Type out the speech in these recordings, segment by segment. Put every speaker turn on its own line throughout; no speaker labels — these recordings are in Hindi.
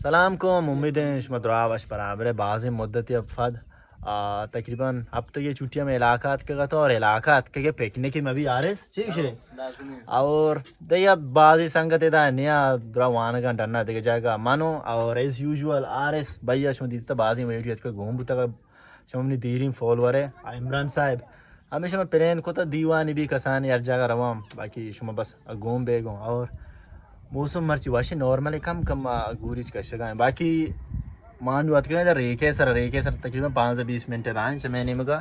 सलाम को उम्मीद है शुमा दुआवश बराबर है बाज़ मुद्दत अफ़द तकरीबन अब तो ये छुट्टियाँ में इलाकात का तो और इलाकात के पिकनिक में भी आ रहे ठीक है और दया बाज़ संगत इधर नया दुआ वान का डरना देखे जाएगा मानो और एज यूजुअल आर एस भैया शुमा दी तो बाज़ वीडियो का घूम बुता शुमा दीरी फॉलोवर है इमरान साहब हमेशा मैं प्लेन को तो दीवानी भी कसान यार जगह रवाम बाकी शुमा बस घूम बेगो और मौसम मर्ची वाशी नॉर्मल कम कम गुरिच कशगा बाकी मान बात करें रेके सर तकरीबन 5 से 20 मिनट रहा है मैंने मगा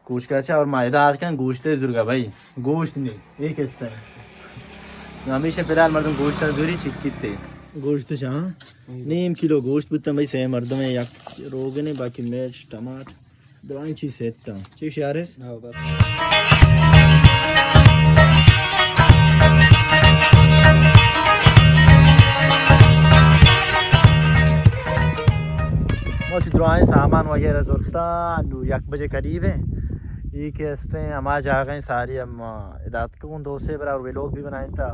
कुछ का और मायदा आज क्या गोश्त जुर्गा भाई गोश्त नहीं एक हिस्सा है हमेशा फिलहाल मर्दम गोश्त जुरी चिक्किते गोश्त हाँ नीम किलो गोश्त बुता भाई से मर्दम है या रोग नहीं बाकी मिर्च टमाटर दवाई चीज सेता ठीक यार दुआएं सामान वगैरह ज़रूरत नु 1 बजे करीब है ये कहते हैं हमारे जा गए सारी हम इदात को दो से बराबर वे लोग भी बनाए था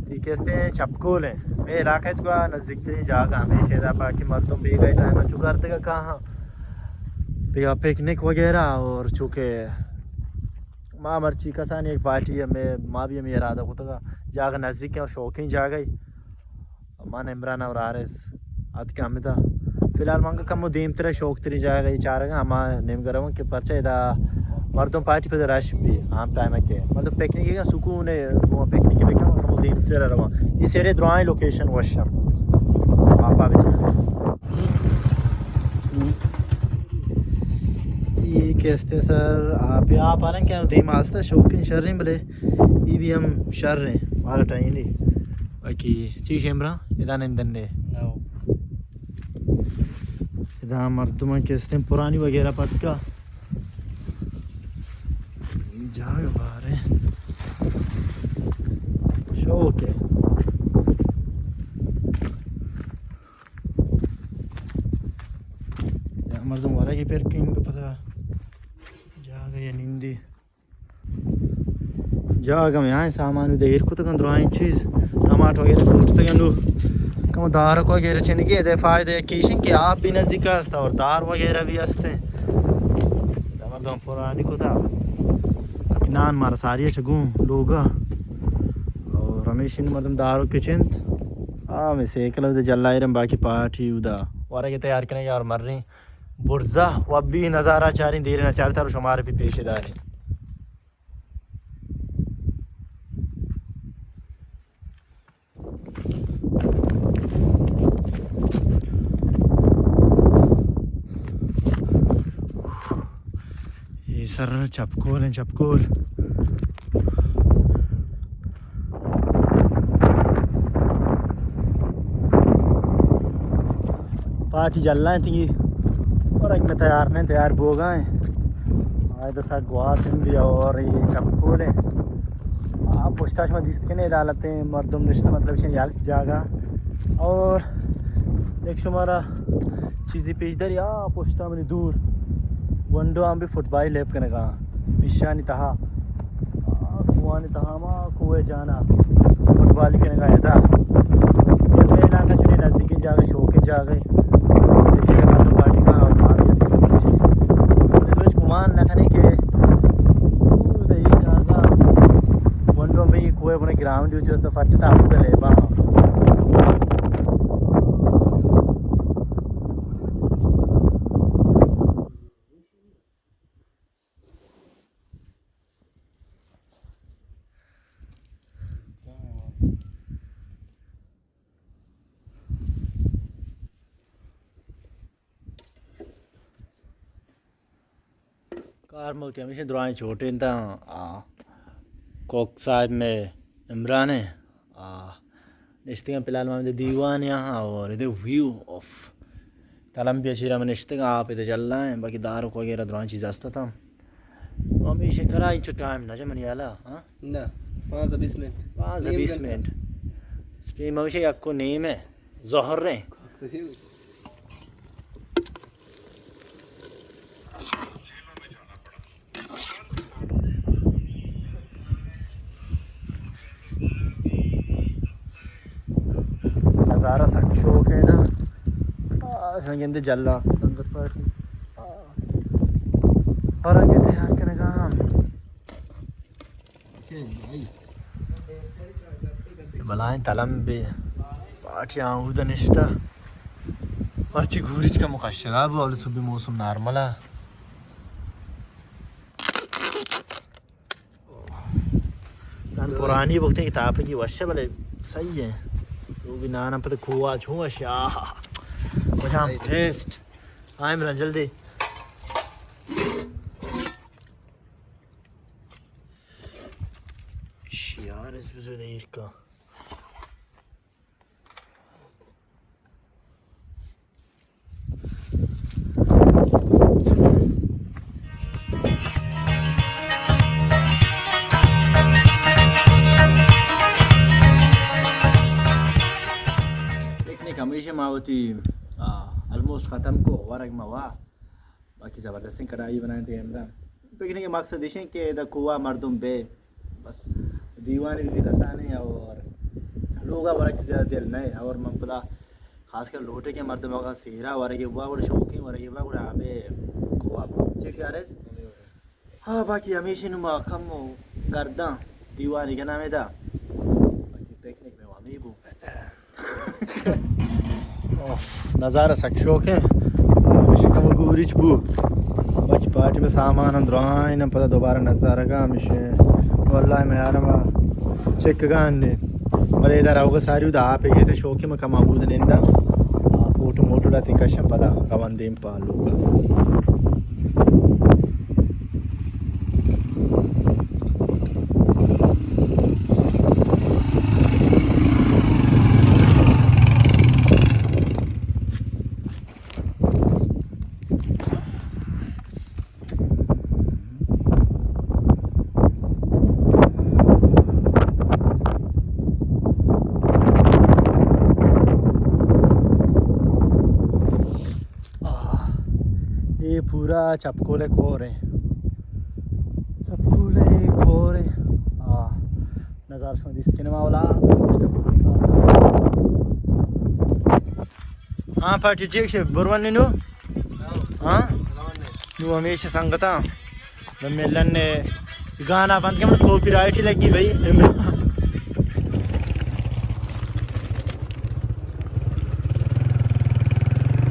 ये कहते हैं छपकोल है मैं इलाके का नज़दीक नहीं जागा हमेशा इधर बाकी मर्दों भी गए टाइम चुका करते का कहाँ तो पिकनिक वगैरह और चूँकि माँ मर्ची का सान एक पार्टी है मैं माँ भी हमें इरादा होता का जागा नज़दीक और शौकीन जा गई मान इमरान और आरस आज क्या हमें था फिलहाल मंगा कम दीम तेरा शौक तेरी जाएगा ये चाह रहा हम नेम कर कि परचा इदा मर्दों पार्टी पे रश भी आम टाइम के मतलब पिकनिक का सुकून है वो पिकनिक पे कम दीम तेरा रवा इस एरिया द्रोई लोकेशन वशम पापा भी ये कहते सर आप आ रहे क्या दीम आस्ता शौकीन शर रहे भले ये भी हम शर रहे वाला टाइम नहीं बाकी चीज इमरा इदा निंदन ने इधर मर्दुमा कहते हैं पुरानी वगैरह पत का जाए बाहर है शौक है मर्दुम वाला की फिर किंग पता जा गए नींदी जागा में यहाँ सामान देर को तो कंद्राई चीज़ टमाटर वगैरह कुछ तक कम दार वगैरह चने के दे फायदे किशन के आप भी नज़दीक हस्ता और दार वगैरह भी हंसते मर्दम पुरानी को था नान मारा सारी चगू लोग और रमेश मर्दम दार किचन हाँ मैं सेकल जल्ला रहे बाकी पाठी उदा वारा के तैयार करेंगे और मर रही बुर्जा वब भी नज़ारा चाह रही दे रहे ना चार तार हमारे भी पेशेदार हैं सर चपकोल हैं चपकोल पार्टी जल रहा है थी और एक में तैयार हो गए आए तो साथ गुआ भी और ये चपकोल है आप पुछताछ में दिस के नहीं डालते हैं मर्दम रिश्ता मतलब इसे यार जागा और एक शुमारा चीज़ें पेश दर या पुछता मैंने दूर वंडो आम भी फुटबॉल लेप करने का विशानी तहा कुआनी तहा माँ कुएं जाना फुटबॉल करने का था ये मैं इलाका चुने नज़दीक जा गए शौक जा गए तो पार्टी का और तो गुमान न करने के वंडो में कुएं बने ग्राउंड जो फटता आपको ले बा कार मुल्क हमेशा दुआएं छोटे था कोक साहब में इमरान है निश्ते फिलहाल में दीवान यहाँ और इधर व्यू ऑफ तलम्बिया चीरा में निश्ते आप इधर चल रहा है बाकी दारू वगैरह दुआएं चीज़ आस्ता था हमेशा करा इंचो टाइम ना जमन याला हाँ
ना 5 से 20 मिनट
5 से 20 मिनट स्टीम हमेशा आपको नेम है जहर रहे नज़ारा सख्त शौक है इधर कहते जल्ला संगत पार्टी और आगे तैयार करने का हम बलाएं तलम बे पार्टी आऊँ निश्ता पर्ची घूरिच का मुकाशगा बोल सुबह मौसम नॉर्मल है पुरानी वक्त की किताब की वश्य भले सही है लोग ना पता खोआ छुआ शाह मुझे टेस्ट आए मेरा जल्दी यार इस वजह देर का हमेशा मावती ऑलमोस्ट ख़त्म को वर्क मवा बाकी ज़बरदस्ती कढ़ाई बनाए थे हमरा पिकनिक के मकसद है कि इधर कुआ मर्दुम बे बस दीवाने भी कसाने और लोग वर्क ज़्यादा दिल नहीं और मैं पता खासकर लोटे के मर्दुम का सेहरा वर्क हुआ और शौकी वर्क हुआ और आबे कुआ ठीक है हाँ बाकी हमेशा नुमा कम गर्दा दीवाने का नाम है था बाकी पिकनिक में वहाँ भी नज़ारा सक शौक है कम गुरिच बू बाकी पार्टी में सामान अंदर न पता दोबारा नज़ारा का मिशे वल्लाह मैं यार चेक गाने मरे इधर आओगे सारी उधर आप गए थे शौकी में कम आबूद निंदा फोटो मोटो लाती कशम पता रवन देम पालूगा ये पूरा चपकोले खोर है चपकोले खोर है नज़ार शो दिसते ना वाला हाँ पार्टी ठीक है बुरवन नु हाँ नु हमेशा संगता मिलन ने गाना बंद के कॉपीराइट ही लगी भाई